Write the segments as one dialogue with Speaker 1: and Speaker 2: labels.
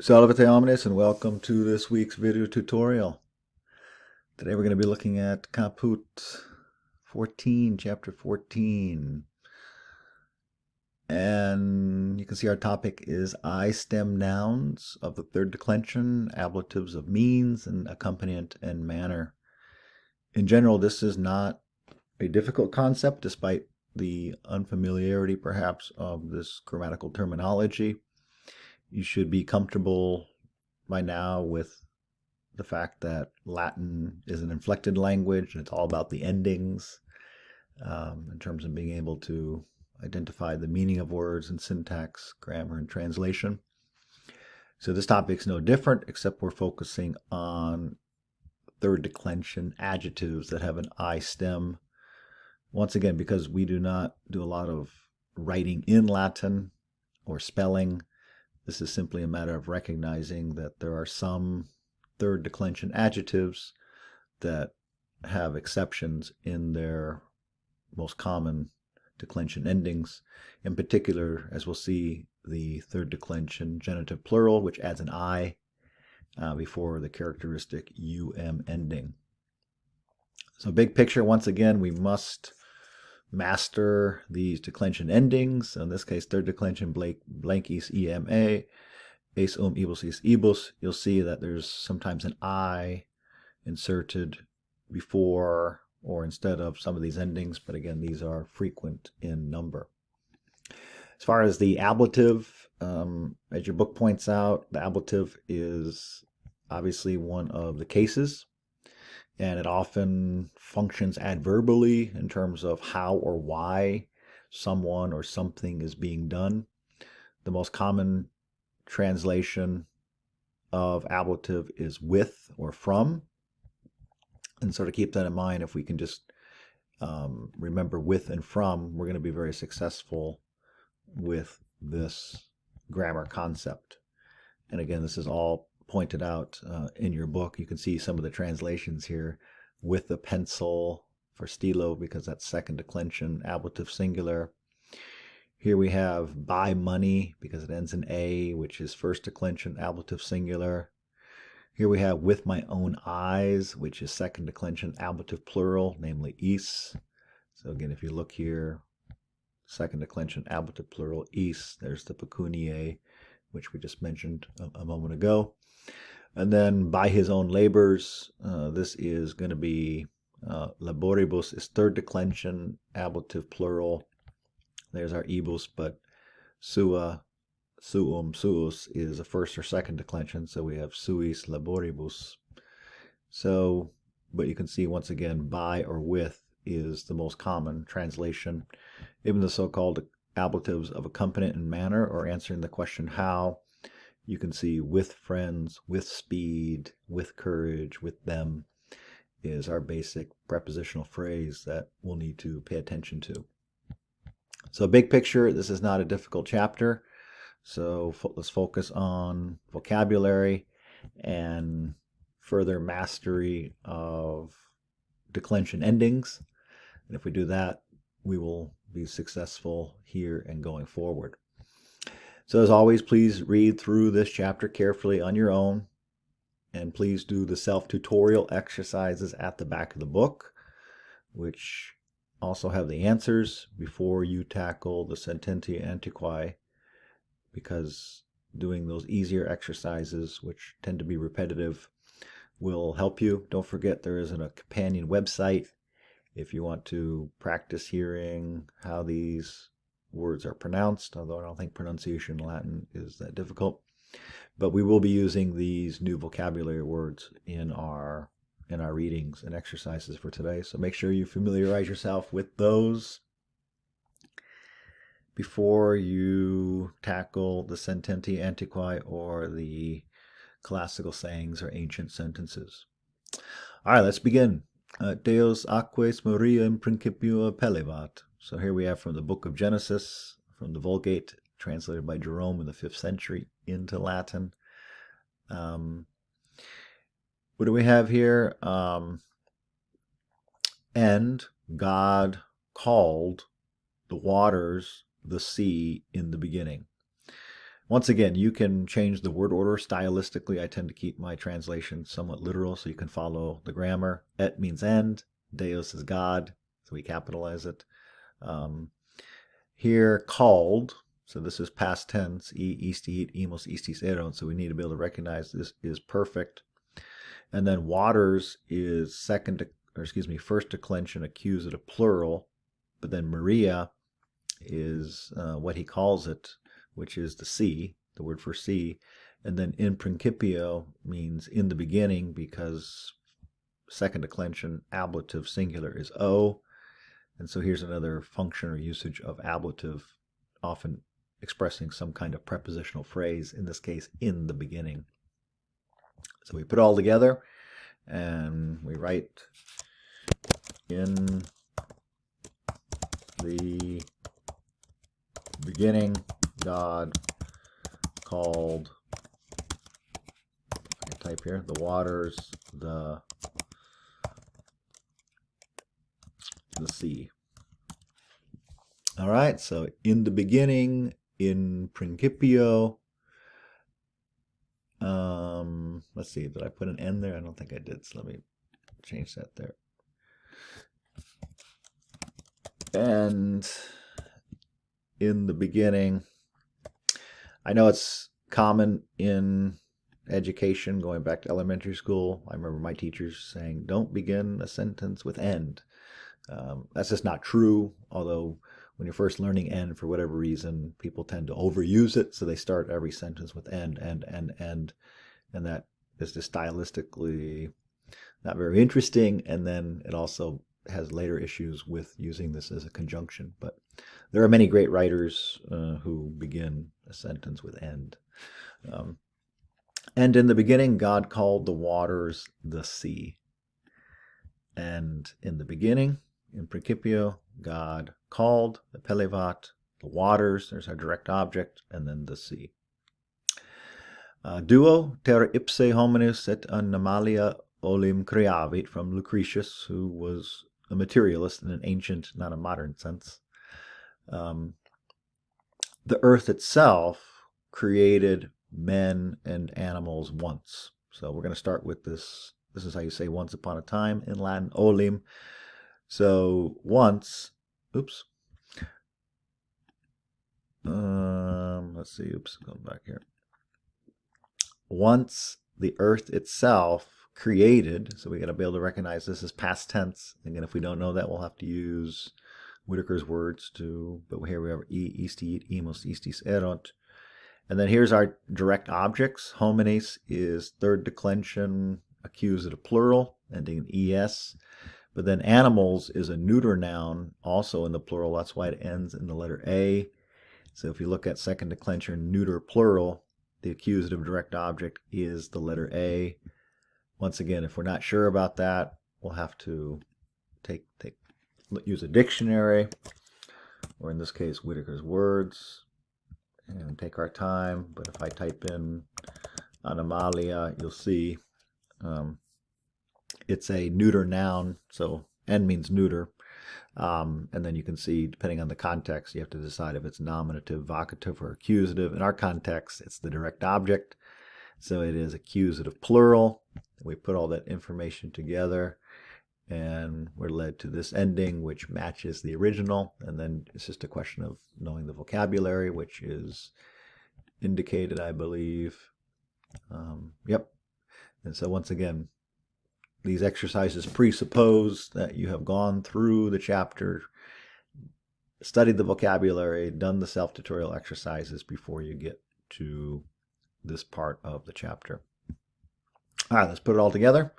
Speaker 1: Salve omnes and welcome to this week's video tutorial. Today we're going to be looking at Caput 14, chapter 14. And you can see our topic is I stem nouns of the third declension, ablatives of means and accompaniment and manner. In general, this is not a difficult concept despite the unfamiliarity perhaps of this grammatical terminology. You should be comfortable by now with the fact that Latin is an inflected language and it's all about the endings in terms of being able to identify the meaning of words and syntax, grammar, and translation. So this topic's no different, except we're focusing on third declension adjectives that have an I stem. Once again, because we do not do a lot of writing in Latin or spelling, this is simply a matter of recognizing that there are some third declension adjectives that have exceptions in their most common declension endings. In particular, as we'll see, the third declension genitive plural, which adds an I before the characteristic um ending. So big picture, once again, we must master these declension endings. In this case, third declension blank ema, ace ibus is ibus. You'll see that there's sometimes an I inserted before or instead of some of these endings, but again, these are frequent in number. As far as the ablative, as your book points out, the ablative is obviously one of the cases, and it often functions adverbially in terms of how or why someone or something is being done. The most common translation of ablative is with or from. And so to keep that in mind, if we can just remember with and from, we're going to be very successful with this grammar concept. And again, this is all pointed out in your book. You can see some of the translations here. With a pencil for stilo, because that's second declension, ablative singular. Here we have by money, because it ends in a, which is first declension, ablative singular. Here we have with my own eyes, which is second declension, ablative plural, namely is. So again, if you look here, second declension, ablative plural, is. There's the pecuniae, which we just mentioned a moment ago. And then by his own labors, this is going to be laboribus is third declension, ablative plural. There's our ibus, but sua, suus is a first or second declension, so we have suis laboribus. So, but you can see once again, by or with is the most common translation. Even the so-called ablatives of accompaniment and manner, or answering the question how, you can see with friends, with speed, with courage, with them is our basic prepositional phrase that we'll need to pay attention to. So big picture, this is not a difficult chapter. So let's focus on vocabulary and further mastery of declension endings. And if we do that, we will be successful here and going forward. So as always, please read through this chapter carefully on your own. And please do the self-tutorial exercises at the back of the book, which also have the answers before you tackle the sententia antiquae, because doing those easier exercises, which tend to be repetitive, will help you. Don't forget there is a companion website if you want to practice hearing how these words are pronounced, although I don't think pronunciation in Latin is that difficult. But we will be using these new vocabulary words in our readings and exercises for today. So make sure you familiarize yourself with those before you tackle the sententia antiquae or the classical sayings or ancient sentences. All right, let's begin. Deus aques Maria in principio appellevat. So here we have from the book of Genesis, from the Vulgate, translated by Jerome in the 5th century into Latin. What do we have here? And God called the waters the sea in the beginning. Once again, you can change the word order stylistically. I tend to keep my translation somewhat literal so you can follow the grammar. Et means end. Deus is God, so we capitalize it. Here, called, so this is past tense, isti, imos, istis, eron, so we need to be able to recognize this is perfect. And then waters is first declension accusative plural, but then Maria is what he calls it, which is the sea, the word for sea. And then in principio means in the beginning, because second declension ablative singular is o. And so here's another function or usage of ablative, often expressing some kind of prepositional phrase, in this case, in the beginning. So we put it all together and we write in the beginning, God called, I type here, the waters, the sea. All right, so in the beginning, in principio. Let's see, did I put an N there? I don't think I did, so let me change that there. And in the beginning, I know it's common in education, going back to elementary school. I remember my teachers saying, don't begin a sentence with end. That's just not true, although when you're first learning end, for whatever reason, people tend to overuse it, so they start every sentence with end, and that is just stylistically not very interesting, and then it also has later issues with using this as a conjunction. But there are many great writers who begin a sentence with end. And in the beginning, God called the waters the sea. And in the beginning, in principio, God called, the pelevat, the waters, there's our direct object, and then the sea. Duo terra ipse hominis et animalia olim creavit, from Lucretius, who was a materialist in an ancient, not a modern sense. The earth itself created men and animals once. So we're going to start with this. This is how you say once upon a time in Latin, olim. So once, oops. Let's see, oops, going back here. Once the earth itself created, so we got to be able to recognize this as past tense. Again, if we don't know that, we'll have to use Whitaker's words to, but here we have isti, imos, istis, erunt. And then here's our direct objects. Homines is third declension accusative plural, ending in es. But then animals is a neuter noun, also in the plural. That's why it ends in the letter A. So if you look at second declension neuter plural, the accusative direct object is the letter A. Once again, if we're not sure about that, we'll have to use a dictionary, or in this case, Whitaker's words, and take our time. But if I type in animalia, you'll see it's a neuter noun, so N means neuter. And then you can see, depending on the context, you have to decide if it's nominative, vocative, or accusative. In our context, it's the direct object, so it is accusative plural. We put all that information together, and we're led to this ending, which matches the original. And then it's just a question of knowing the vocabulary, which is indicated, I believe. Yep. And so once again, these exercises presuppose that you have gone through the chapter, studied the vocabulary, done the self-tutorial exercises before you get to this part of the chapter. All right, let's put it all together.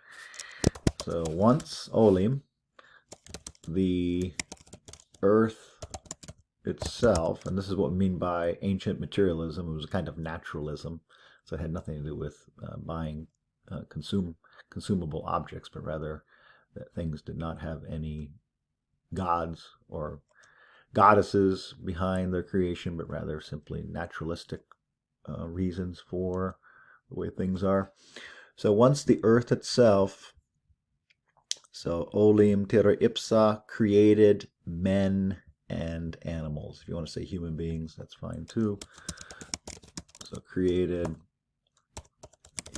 Speaker 1: So once, olim, the earth itself, and this is what we mean by ancient materialism. It was a kind of naturalism, so it had nothing to do with buying consumable objects, but rather that things did not have any gods or goddesses behind their creation, but rather simply naturalistic reasons for the way things are. So once the earth itself, so olim terra ipsa, created men and animals. If you want to say human beings, that's fine too. So created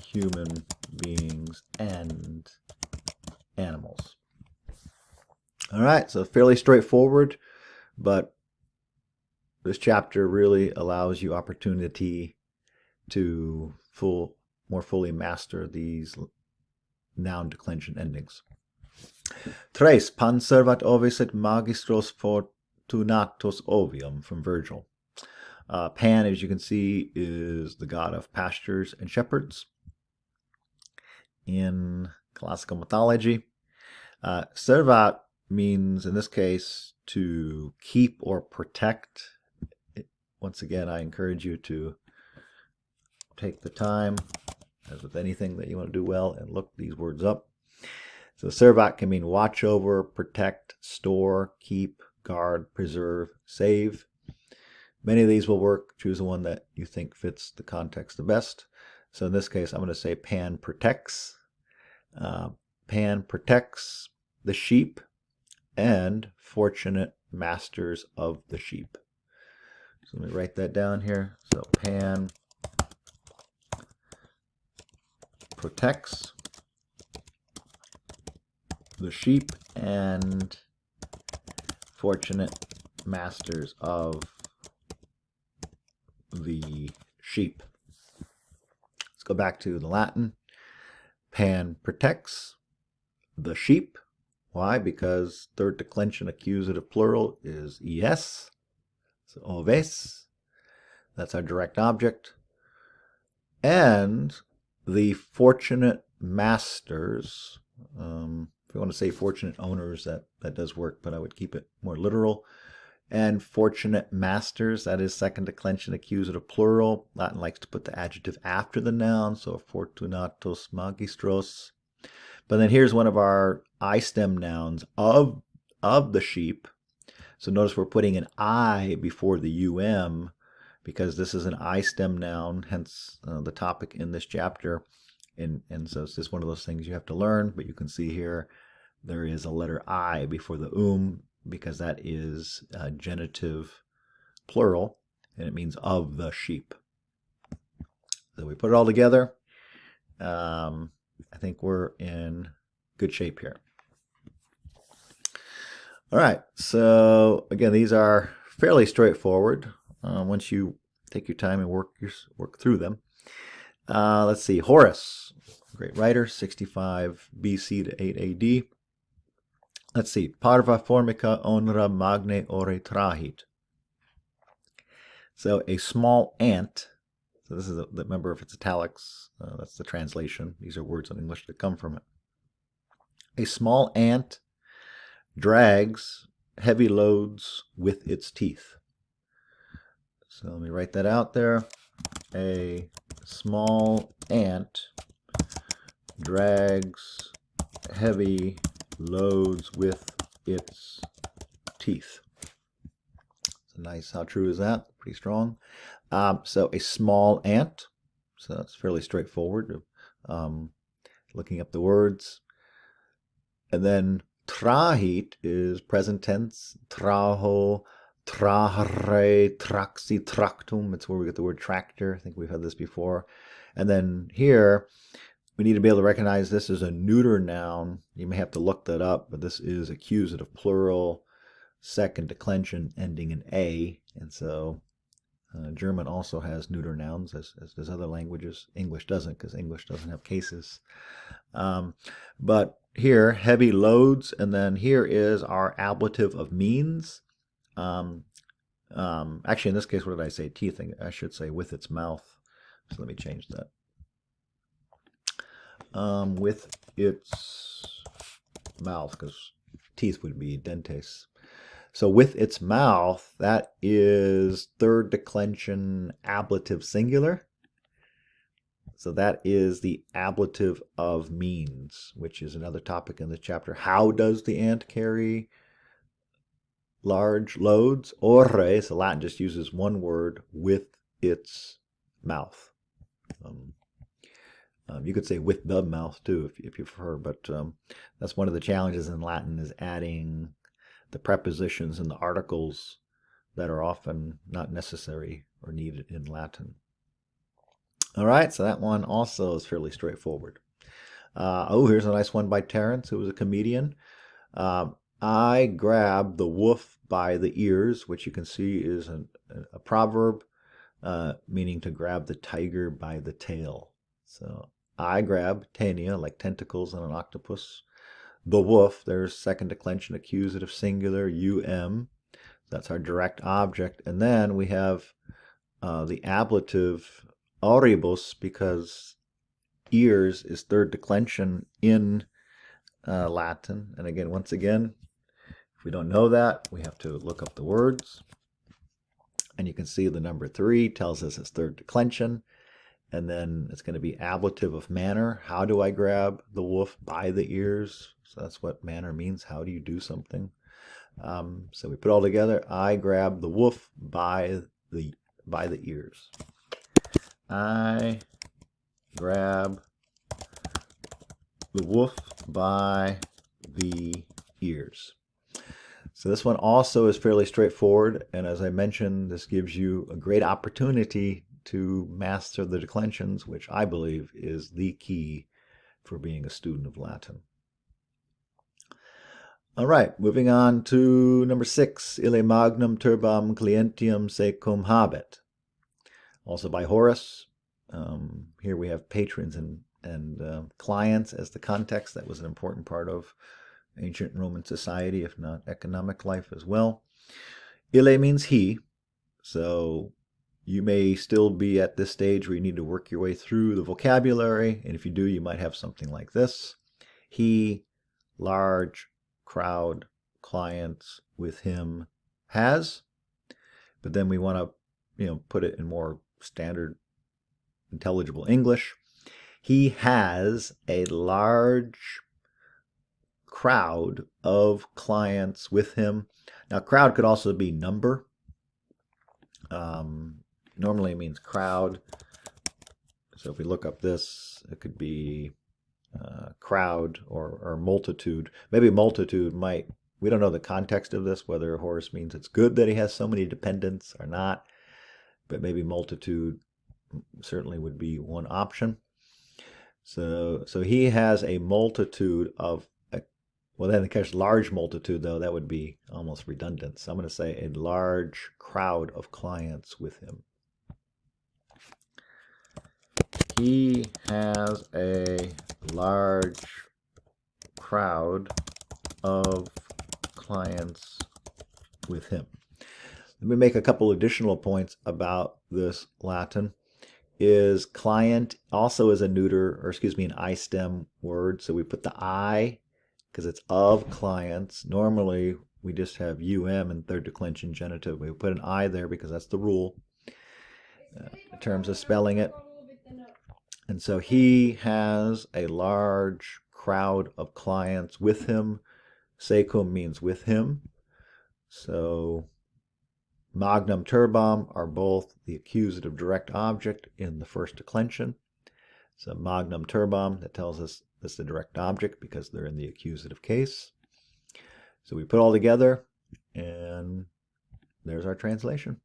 Speaker 1: human beings and animals. All right, so fairly straightforward, but this chapter really allows you opportunity to more fully master these noun declension endings. Tres panservat ovis et magistros fortunatos ovium, from Virgil. Pan, as you can see, is the god of pastures and shepherds in classical mythology. Servat means, in this case, to keep or protect. Once again, I encourage you to take the time, as with anything that you want to do well, and look these words up. So servat can mean watch over, protect, store, keep, guard, preserve, save. Many of these will work. Choose the one that you think fits the context the best. So in this case, I'm going to say Pan protects. Pan protects the sheep and fortunate masters of the sheep. So let me write that down here. So Pan protects the sheep and fortunate masters of the sheep. Let's go back to the Latin. Pan protects the sheep. Why? Because third declension accusative plural is es. So oves. That's our direct object. And the fortunate masters, if you want to say fortunate owners, that does work, but I would keep it more literal. And fortunate masters, that is second declension accusative plural. Latin likes to put the adjective after the noun, so fortunatos magistros. But then here's one of our I stem nouns of the sheep. So notice we're putting an I before the um, because this is an I stem noun, hence the topic in this chapter. And so it's just one of those things you have to learn, but you can see here there is a letter I before the because that is a genitive plural, and it means of the sheep. So we put it all together. I think we're in good shape here. All right, so again, these are fairly straightforward once you take your time and work through them. Let's see, Horace, great writer, 65 BC to 8 AD. Let's see, parva formica onra magne ore trahit. So a small ant, so this is remember if it's italics, that's the translation. These are words in English that come from it. A small ant drags heavy loads with its teeth. So let me write that out there. A small ant drags heavy loads with its teeth. So nice. How true is that? Pretty strong. So a small ant. So that's fairly straightforward. Looking up the words. And then trahit is present tense. Traho, trahre, traxi, tractum. It's where we get the word tractor. I think we've had this before. And then here, we need to be able to recognize this is a neuter noun. You may have to look that up, but this is accusative plural, second declension ending in A. And so German also has neuter nouns, as does other languages. English doesn't, because English doesn't have cases. But here, heavy loads, and then here is our ablative of means. Actually, in this case, what did I say? Teeth. I should say with its mouth. So let me change that. With its mouth, because teeth would be dentes. So with its mouth, that is third declension ablative singular. So that is the ablative of means, which is another topic in this chapter. How does the ant carry large loads? Orre, so Latin just uses one word, with its mouth. You could say with the mouth too, if you prefer, but that's one of the challenges in Latin, is adding the prepositions and the articles that are often not necessary or needed in Latin. All right, so that one also is fairly straightforward. Oh, here's a nice one by Terence, who was a comedian. I grabbed the wolf by the ears, which you can see is a proverb meaning to grab the tiger by the tail. So I grab tenia, like tentacles on an octopus. The wolf, there's second declension accusative singular, um. That's our direct object. And then we have the ablative auribus, because ears is third declension in Latin. And again, once again, if we don't know that, we have to look up the words. And you can see the number 3 tells us it's third declension. And then it's going to be ablative of manner. How do I grab the wolf by the ears? So that's what manner means. How do you do something? So we put it all together. I grab the wolf by the ears. I grab the wolf by the ears. So this one also is fairly straightforward, and as I mentioned, this gives you a great opportunity to master the declensions, which I believe is the key for being a student of Latin. All right, moving on to number 6, Ille magnum turbam clientium se cum habet. Also by Horace. Here we have patrons and clients as the context. That was an important part of ancient Roman society, if not economic life as well. Ille means he, so you may still be at this stage where you need to work your way through the vocabulary, and if you do, you might have something like this. He, large, crowd, clients with him, has, but then we want to put it in more standard intelligible English. He has a large crowd of clients with him. Now, crowd could also be number. Normally it means crowd. So if we look up this, it could be crowd or multitude. Maybe multitude might, we don't know the context of this, whether Horace means it's good that he has so many dependents or not, but maybe multitude certainly would be one option. So he has a multitude of, well, then in case large multitude, though, that would be almost redundant. So I'm going to say a large crowd of clients with him. He has a large crowd of clients with him. Let me make a couple additional points about this Latin. Is client also is a neuter, or excuse me, an I stem word. So we put the I because it's of clients. Normally we just have in third declension genitive. We put an I there because that's the rule in terms of spelling it. And so he has a large crowd of clients with him. Secum means with him. So magnum turbam are both the accusative direct object in the first declension. So magnum turbam, that tells us this is the direct object because they're in the accusative case. So we put all together, and there's our translation.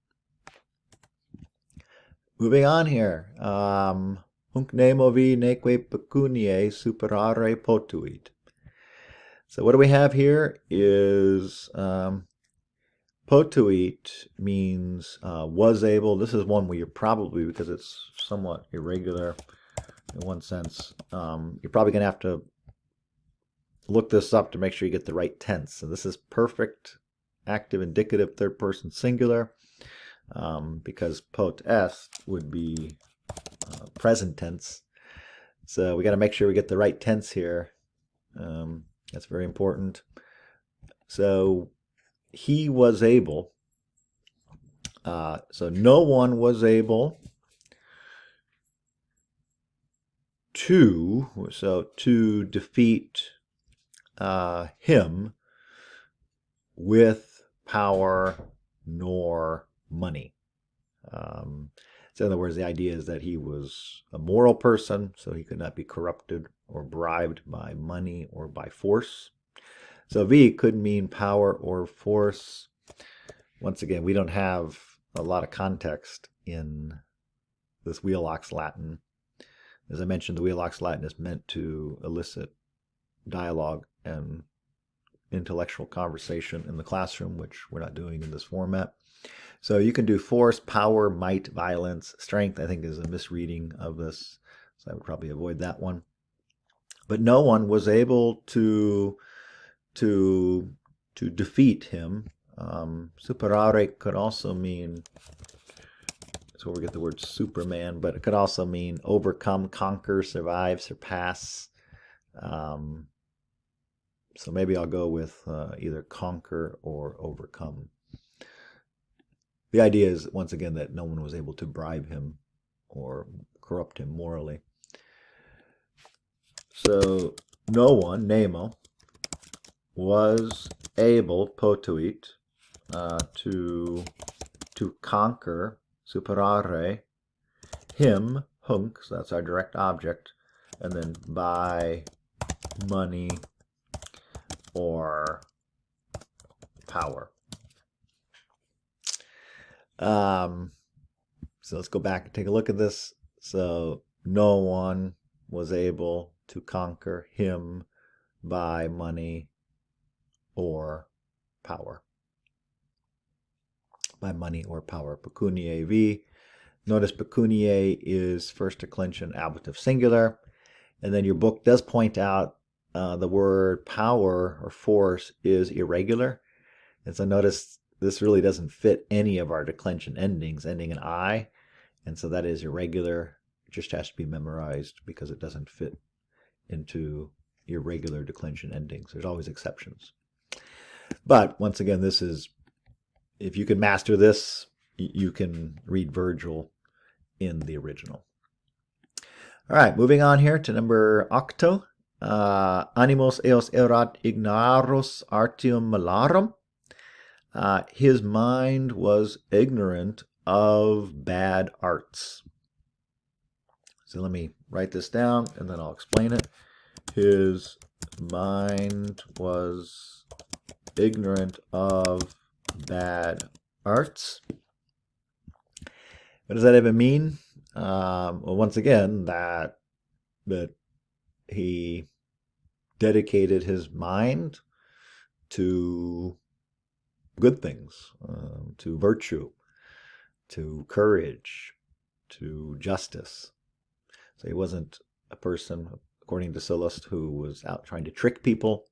Speaker 1: Moving on here. Hunc nemo vi neque pecuniae superare potuit. So what do we have here is potuit means was able. This is one where you're probably, because it's somewhat irregular in one sense, you're probably going to have to look this up to make sure you get the right tense. So this is perfect active indicative third person singular, because pot est would be present tense. So we got to make sure we get the right tense here. That's very important. So he was able. So no one was able to defeat him with power nor money. So in other words, the idea is that he was a moral person, so he could not be corrupted or bribed by money or by force. So V could mean power or force. Once again, we don't have a lot of context in this Wheelock's Latin. As I mentioned, the Wheelock's Latin is meant to elicit dialogue and intellectual conversation in the classroom, which we're not doing in this format. So you can do force, power, might, violence, strength, I think is a misreading of this. So I would probably avoid that one. But no one was able to defeat him. Superare could also mean, that's where we get the word Superman, but it could also mean overcome, conquer, survive, surpass. So maybe I'll go with either conquer or overcome. The idea is, once again, that no one was able to bribe him or corrupt him morally. So no one, nemo, was able, potuit, to conquer, superare, him, hunk, so that's our direct object, and then by money or power. So let's go back and take a look at this. So no one was able to conquer him by money or power. By money or power. Pecuniae v. Notice pecuniae is first declension ablative singular. And then your book does point out the word power or force is irregular. And so notice this really doesn't fit any of our declension endings, ending in I. And so that is irregular. It just has to be memorized because it doesn't fit into irregular declension endings. There's always exceptions. But once again, this is, if you can master this, you can read Virgil in the original. All right, moving on here to number octo. Animos eos erat ignaros artium malarum. His mind was ignorant of bad arts. So let me write this down and then I'll explain it. His mind was ignorant of bad arts. What does that even mean? Well, once again, that he dedicated his mind to good things, to virtue, to courage, to justice. So he wasn't a person, according to Sallust, who was out trying to trick people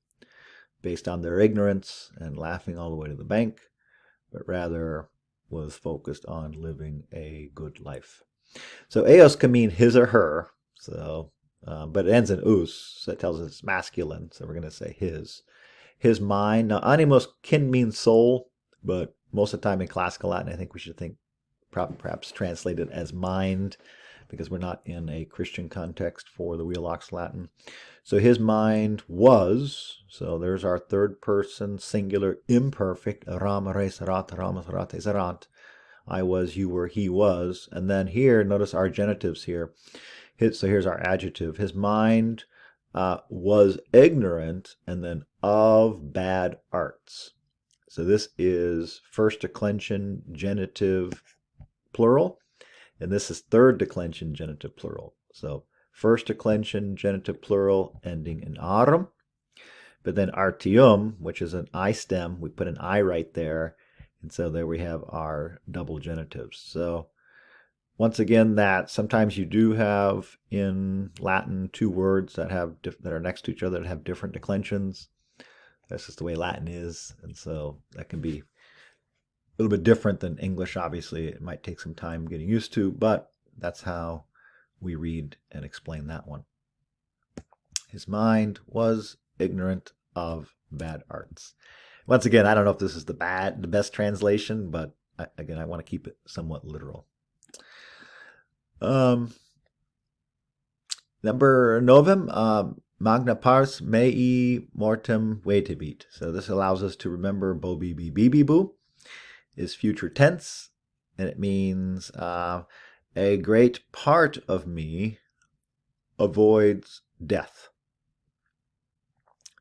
Speaker 1: based on their ignorance and laughing all the way to the bank, but rather was focused on living a good life. So eos can mean his or her, so but it ends in us, so it tells us it's masculine, so we're going to say his. His mind. Now, animos can mean soul, but most of the time in classical Latin, I think we should think perhaps translate it as mind, because we're not in a Christian context for the Wheelock's Latin. So his mind was, so there's our third person singular imperfect, ram res rat ramas rates rant. I was, you were, he was. And then here, notice our genitives here. So here's our adjective. His mind was ignorant, and then of bad arts. So this is first declension genitive plural, and this is third declension genitive plural. So first declension genitive plural ending in arum, but then artium, which is an I stem, we put an I right there, and so there we have our double genitives. So once again, that sometimes you do have in Latin two words that are next to each other that have different declensions. That's just the way Latin is, and so that can be a little bit different than English. Obviously, it might take some time getting used to, but that's how we read and explain that one. His mind was ignorant of bad arts. Once again, I don't know if this is the best translation, but again, I want to keep it somewhat literal. Number novem, magna pars mei mortem vetebit. So this allows us to remember bo bibi bibi boo is future tense, and it means a great part of me avoids death.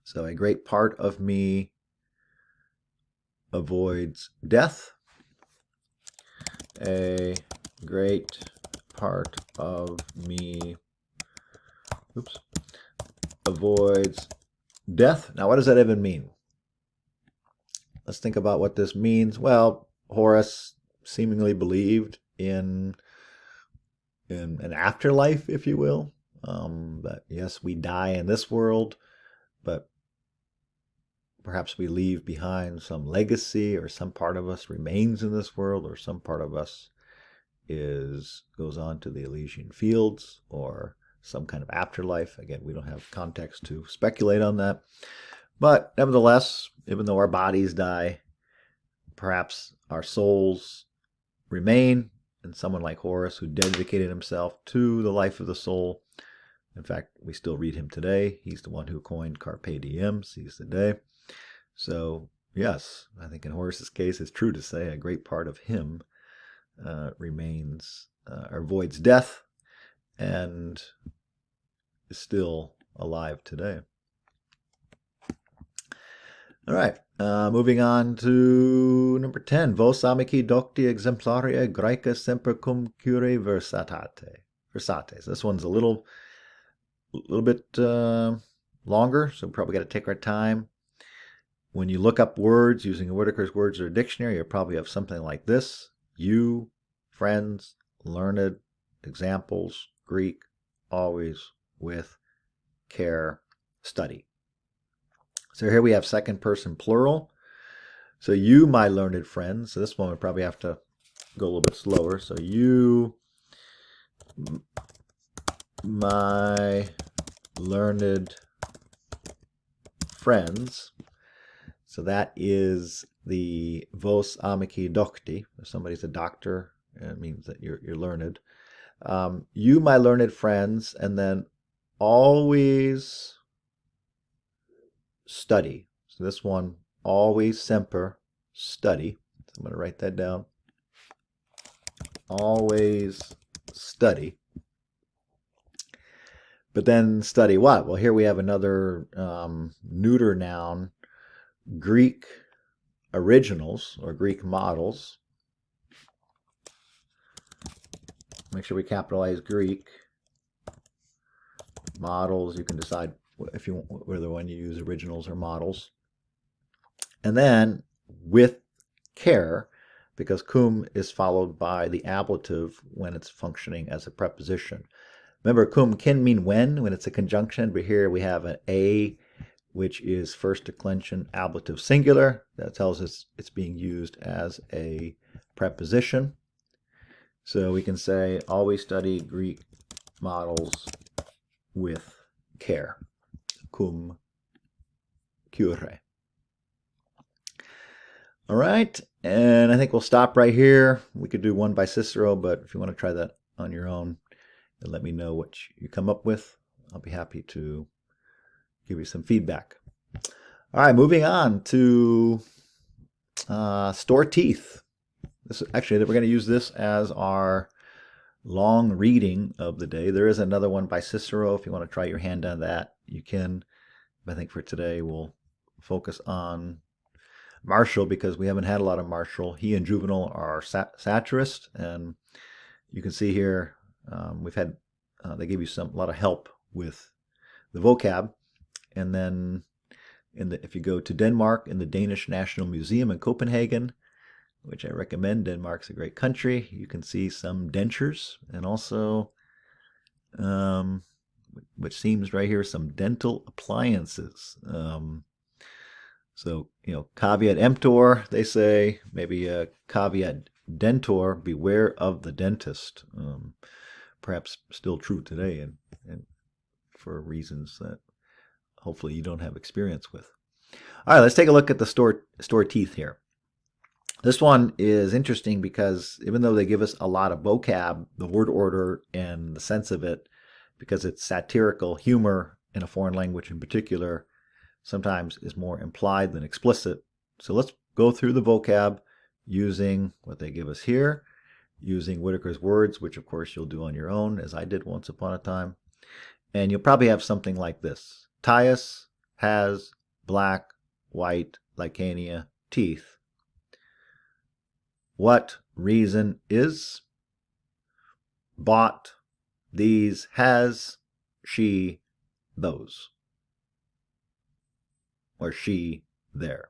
Speaker 1: So a great part of me avoids death. A great part of me oops, avoids death. Now, what does that even mean? Let's think about what this means. Well, Horace seemingly believed in an afterlife, if you will. That yes, we die in this world, but perhaps we leave behind some legacy, or some part of us remains in this world, or some part of us goes on to the Elysian fields, or some kind of afterlife. Again, we don't have context to speculate on that. But nevertheless, even though our bodies die, perhaps our souls remain. And someone like Horace, who dedicated himself to the life of the soul. In fact, we still read him today. He's the one who coined Carpe Diem, seize the day. So, yes, I think in Horace's case, it's true to say a great part of him remains, or avoids death, and is still alive today. All right, moving on to number 10. Vos amici docti exemplaria Graeca semper cum cure versatate. Versates. This one's a little bit longer, so we probably got to take our time. When you look up words using Whitaker's Words or Dictionary, you probably have something like this. You, friends, learned, examples, Greek, always with care, study. So here we have second person plural. So you, my learned friends. So this one would probably have to go a little bit slower. So you, my learned friends. So that is the vos amici docti. If somebody's a doctor, it means that you're learned. You, my learned friends, and then always study. So this one, always semper study. So I'm going to write that down. Always study. But then study what? Well, here we have another neuter noun, Greek originals or Greek models. Make sure we capitalize Greek. Models, you can decide if you want whether one you use originals or models. And then with care, because cum is followed by the ablative when it's functioning as a preposition. Remember, cum can mean when it's a conjunction, but here we have an a, which is first declension ablative singular. That tells us it's being used as a preposition. So we can say, always study Greek models with care. Cum cure. All right, and I think we'll stop right here. We could do one by Cicero, but if you want to try that on your own, and let me know what you come up with, I'll be happy to give you some feedback. All right, moving on to store teeth. Actually, we're going to use this as our long reading of the day. There is another one by Cicero. If you want to try your hand on that, you can. I think for today, we'll focus on Martial, because we haven't had a lot of Martial. He and Juvenal are satirists, and you can see here we've had they give you a lot of help with the vocab. And then if you go to Denmark, in the Danish National Museum in Copenhagen, which I recommend, Denmark's a great country, you can see some dentures, and also which seems right here, some dental appliances. So, caveat emptor, they say, maybe a caveat dentor, beware of the dentist. Perhaps still true today, and for reasons that hopefully you don't have experience with. All right, let's take a look at the store teeth here. This one is interesting because even though they give us a lot of vocab, the word order and the sense of it, because it's satirical humor in a foreign language in particular, sometimes is more implied than explicit. So let's go through the vocab using what they give us here, using Whitaker's Words, which of course you'll do on your own, as I did once upon a time. And you'll probably have something like this. Tias has black, white, Licania teeth. What reason is? Bought these has she those, or she there.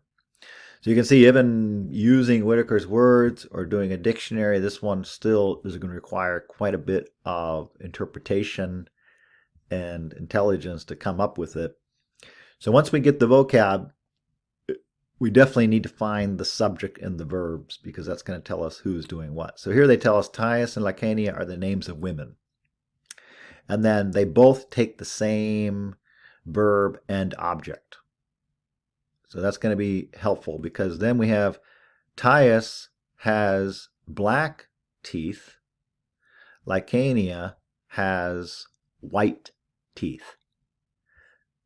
Speaker 1: So you can see even using Whitaker's words or doing a dictionary, this one still is going to require quite a bit of interpretation and intelligence to come up with it. So once we get the vocab, we definitely need to find the subject and the verbs because that's going to tell us who's doing what. So here they tell us Thais and Lacania are the names of women. And then they both take the same verb and object. So that's going to be helpful because then we have Thais has black teeth. Lacania has white teeth.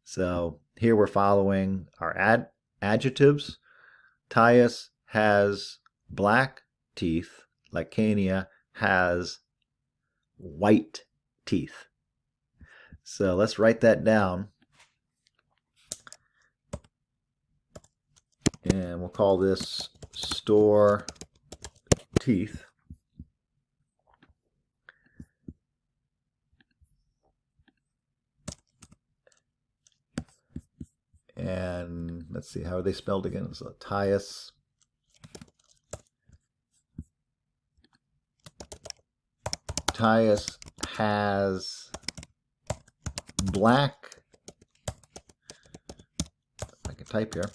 Speaker 1: So here we're following our adjectives. Thais has black teeth. Lacania has white teeth. So let's write that down. And we'll call this store teeth. And let's see, how are they spelled again? So Thais has black, I can type here.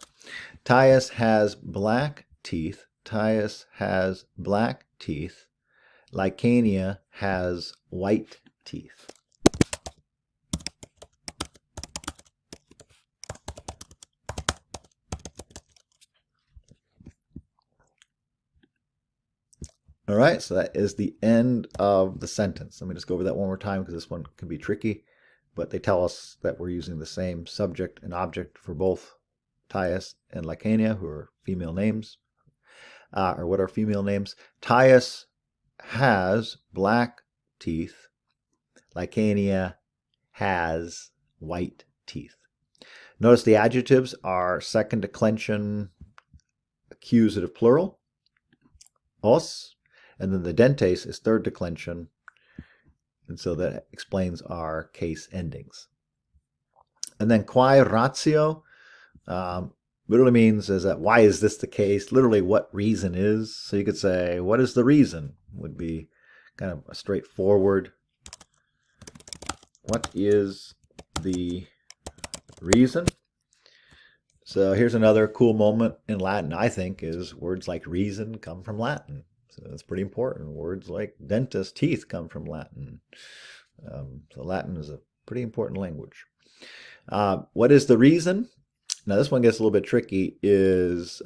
Speaker 1: Thais has black teeth. Thais has black teeth. Lacania has white teeth. All right, so that is the end of the sentence. Let me just go over that one more time because this one can be tricky, but they tell us that we're using the same subject and object for both Thais and Lacania, who are female names. Or what are female names? Thais has black teeth. Lacania has white teeth. Notice the adjectives are second declension accusative plural, os, and then the dentes is third declension, and so that explains our case endings. And then quae ratio literally means is that why is this the case? Literally what reason is. So you could say what is the reason would be kind of a straightforward. What is the reason? So here's another cool moment in Latin, I think, is words like reason come from Latin. So that's pretty important. Words like dentist, teeth come from Latin. So Latin is a pretty important language. What is the reason? Now this one gets a little bit tricky. Is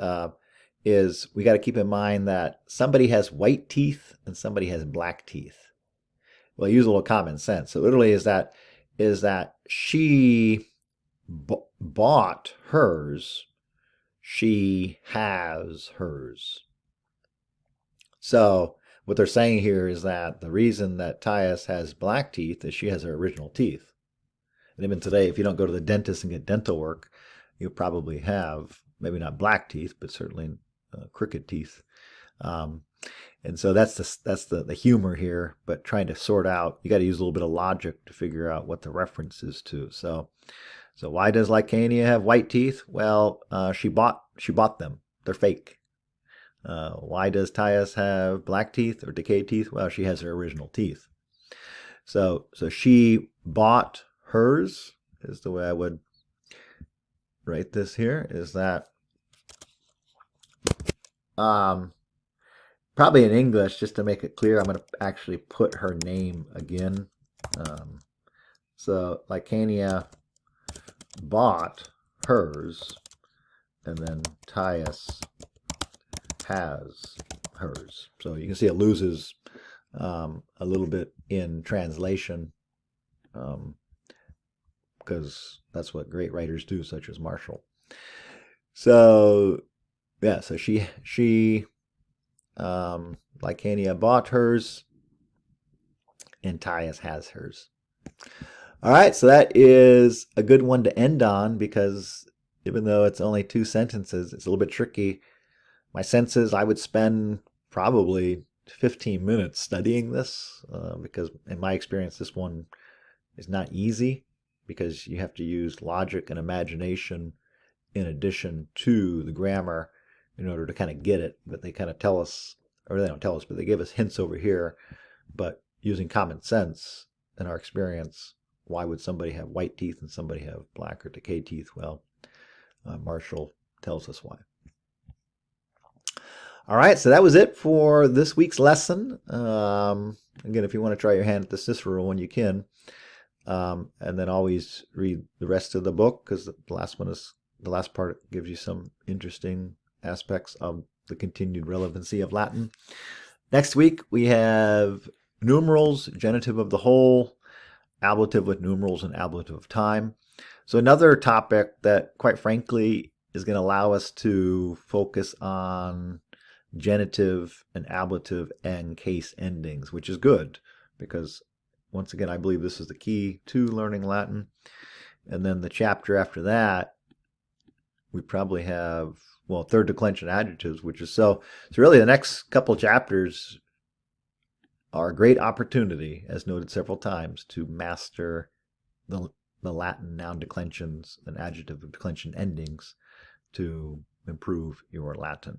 Speaker 1: we got to keep in mind that somebody has white teeth and somebody has black teeth. Well, use a little common sense. So literally is that she bought hers, she has hers. So what they're saying here is that the reason that Thais has black teeth is she has her original teeth. And even today, if you don't go to the dentist and get dental work, you probably have maybe not black teeth, but certainly crooked teeth. And so that's the humor here, but trying to sort out, you got to use a little bit of logic to figure out what the reference is to. So why does Lacania have white teeth? Well, she bought them. They're fake. Why does Thais have black teeth or decayed teeth? Well, she has her original teeth. So she bought hers is the way I would write this here, is that probably in English, just to make it clear, I'm going to actually put her name again. So Lacania bought hers, and then Thais has hers. So you can see it loses a little bit in translation because that's what great writers do, such as Marshall. So yeah, so she Lacania bought hers, and Thais has hers. All right, so that is a good one to end on because even though it's only 2 sentences, it's a little bit tricky. My sense is I would spend probably 15 minutes studying this because in my experience, this one is not easy. because you have to use logic and imagination in addition to the grammar in order to kind of get it. But they kind of tell us, or they don't tell us, but they give us hints over here. But using common sense in our experience, why would somebody have white teeth and somebody have black or decayed teeth? Well, Marshall tells us why. All right, so that was it for this week's lesson. Again, if you want to try your hand at the Cicero one, you can. And then always read the rest of the book, because the last part gives you some interesting aspects of the continued relevancy of Latin. Next week, we have numerals, genitive of the whole, ablative with numerals, and ablative of time. So another topic that, quite frankly, is going to allow us to focus on genitive and ablative and case endings, which is good, because once again, I believe this is the key to learning Latin. And then the chapter after that, we probably have, well, third declension adjectives, which is so really the next couple chapters are a great opportunity, as noted several times, to master the Latin noun declensions and adjective declension endings to improve your Latin.